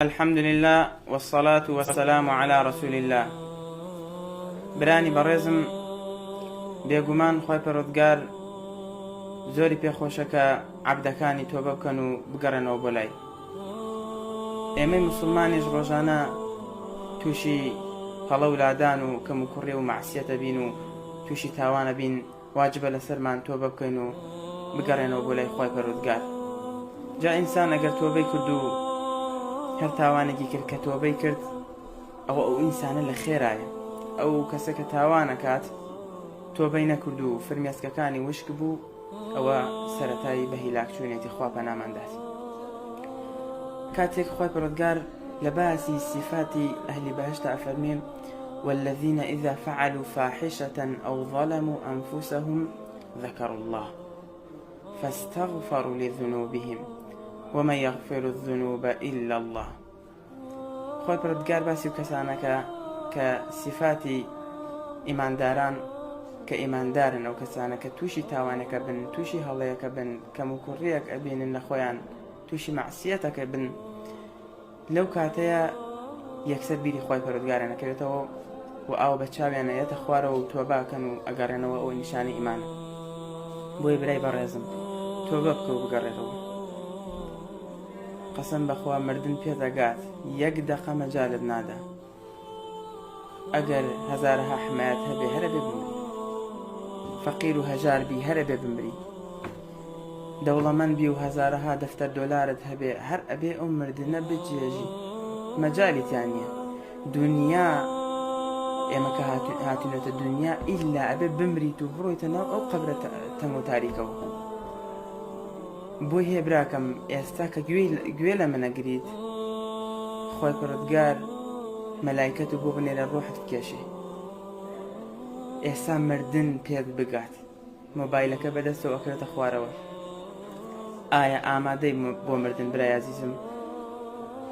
الحمد لله والصلاة والسلام على رسول الله. برانی بەڕێزم، بێگومان خۆی پەروەردگار زۆری پێخۆشەکە عەبدەکانی تۆبە بکەن و بگەڕێنەوە بۆ لای. ئێمەی موسڵمانیش ڕۆژانە تووشی هەڵە و لادان و کەم و کوڕێ و مەعسیەتە بین و تووشی تاوانە بین. واجبە لەسەرمان تۆبە بکەین و بگەڕێنەوە بۆ لای خۆی پەروەردگار. جا ئینسان ئەگەر تۆبەی کرد و هەر تاوانێکی کرد کە تۆبەی کرد، ئەوە ئەو ئینسانە لە خێرایە. ئەو کەسە کە تاوانەکات تۆبەی نەکرد و فرمێسکەکانی وشک بوو، ئەوە سەرەتایی بە هیلاکچوونێتی خوا پەناماندات. کاتێک خۆی پەروەردگار لە باسی صفاتی ئەهلی بەهشتە ئەفەرمێ: والذين إذا فعلوا فاحشة أو ظلموا أنفسهم ذكروا الله فاستغفروا لذنوبهم ومن يغفر الذنوب إلا الله. خۆی پەروەردگار باسی و کەسانەکە کە صفاتی ئیمانداران کە ئیماندارن، ئەو کەسانە کە تووشی تاوانەکە بن، تووشی هەڵەیەکە بن، کەم و کوڕیەک ئەبینن لە خۆیان، تووشی مەعسیەتەکە بن، لەو کاتەیە یەکسەر بیری خۆی پەروەردگارە نەکرێتەوە و ئاو بە چاویان ئەیەتە خوارەوە و تۆباکەن و ئەگەڕێنەوە. ئەوە نیشانی ئیمانە. بۆیە برای بەڕێزم، تۆبە بکە و بگەڕێتەوە. قەسەم بەخوا مردن پێدەگات، یەک دەقە مەجالت نادا. ئەگەر هەزارها حمایەت هەبێ هەرە بێ بمری، فەقیر و هەژار بی هەرە بێ بمری، دەوڵەمەند بی و هەزارها دەفتەر دۆلارت هەبێ هەر ئەبێ ئەو مردنە بجێژی، مەجالیتیان نییە. دنیا ئێمە کە هاتوونەتە دنیا ئیلا ئەبێ بمریت و بڕۆیتە ناو ئەو قەبرە تەنگ و تاریکەوە. بۆی هێ براکەم، ئێستا کە گوێ لە منەگریت، خۆی پەروەردگار مەلایکەت و بۆ بنێرە ڕۆحت بکێشێ. ئێستا مردن پێت بگات، مۆبایلەکە بەدەستەوە ئەکرێتە خوارەوە. ئایا ئامادەی بۆ مردن برای عەزیزم؟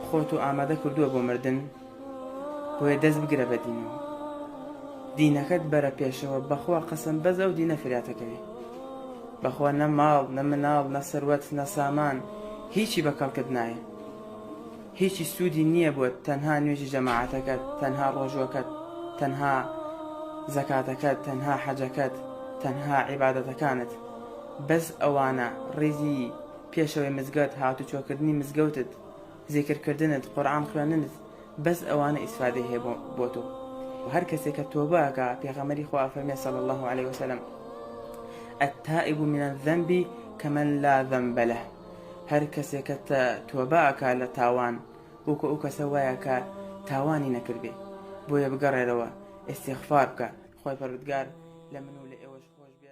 خۆت و ئامادە کردووە بۆ مردن؟ بۆیە دەست بگرە بە دینەوە، دینەکەت بەرە پێشەوە. بەخوا قەسەم بەزە و دینە فراتەکەوێ. بەخوا نە ماڵ، نە مناڵ، نە سەروەت، نە سامان، هیچی بەکەڵکت نایە، هیچی سوودی نییە بۆت. تەنها نوێژی جەماعەتەکەت، تەنها ڕۆژوەکەت، تەنها زەکاتەکەت، تەنها حەجەکەت، تەنها عیبادەتەکانت. بەس ئەوانە ڕێزی پێشەوەی مزگەوت، هاتوچۆکردنی مزگەوتت، زیکرکردنت، قورئان خوێندنت، بەس ئەوانە ئیسفادەی هەیە بۆ تۆ. و هەر کەسێک کە تۆبە ئەکا، پێغەمبەری خوا فەرمێ صلی الله عليه وسلم: التائب من الذنب كمن لا ذنب له. هەر کەسێک کە تۆبە ئەکا لە تاوان، وەکو ئەو کەسە وایە کە تاوانی نەکردبێ. بۆیە بگەڕێرەوە، ئیستیغفار بکە. خۆی پەروەردگار لە من و لە ئێوەش خۆش بێ.